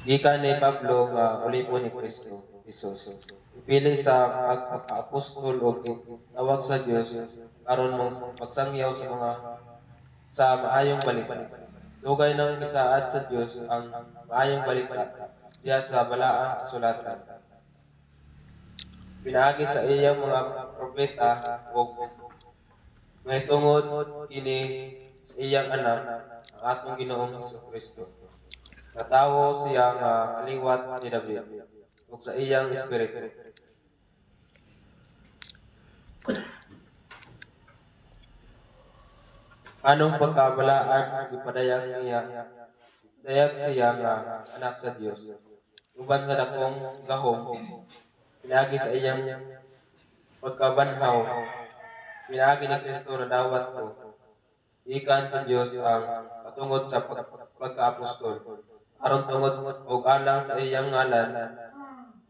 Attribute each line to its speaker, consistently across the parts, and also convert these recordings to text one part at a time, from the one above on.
Speaker 1: Gikan ni Pablo nga ulipo ni Kristo Jesus. Ipili sa pagka-apostol o tawag sa Dios aron mong pagsangyaw sa mga sa maayong balita. Dugay nang gisaad sa Dios ang maayong balita diya sa balaang kasulatan. Pinaagi sa iyang mga propeta ug mahitungod kini sa iyang anak ang atong Ginoong Kristo. Natawo siya nga kaliwat ni David ug sa iyang espiritu. Anong pagkabalaan gipadayag niya? Dayag siya nga anak sa Dios. Uban sa dakong gahom, pinaagi sa iyang pagkabanhaw, pinaagi ni Kristo na dawat ko. Ikan sa Dios ang patungod sa pagka-apostol. Aron tungod og alang sa iyang ngalan,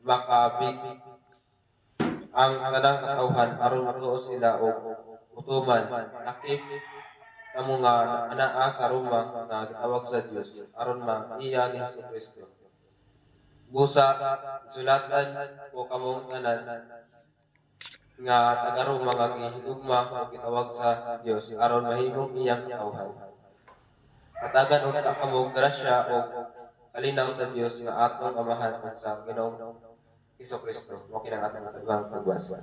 Speaker 1: makabig ang tanang katawhan aron matuo sila og utuman. Nakip kamo nga anaa sa Roma nga gitawag sa Dios aron maiya ni Kristo. Busa sulatan ko kamong tanan nga taga-Roma nga gihigugma o gitawag sa Dios aron mahimong iyang katawhan. Katagan og kamong grasya o kalinaw sa Dios nga atong amahan sa Ginoong Kristo. Mo kinang atong pagbasa.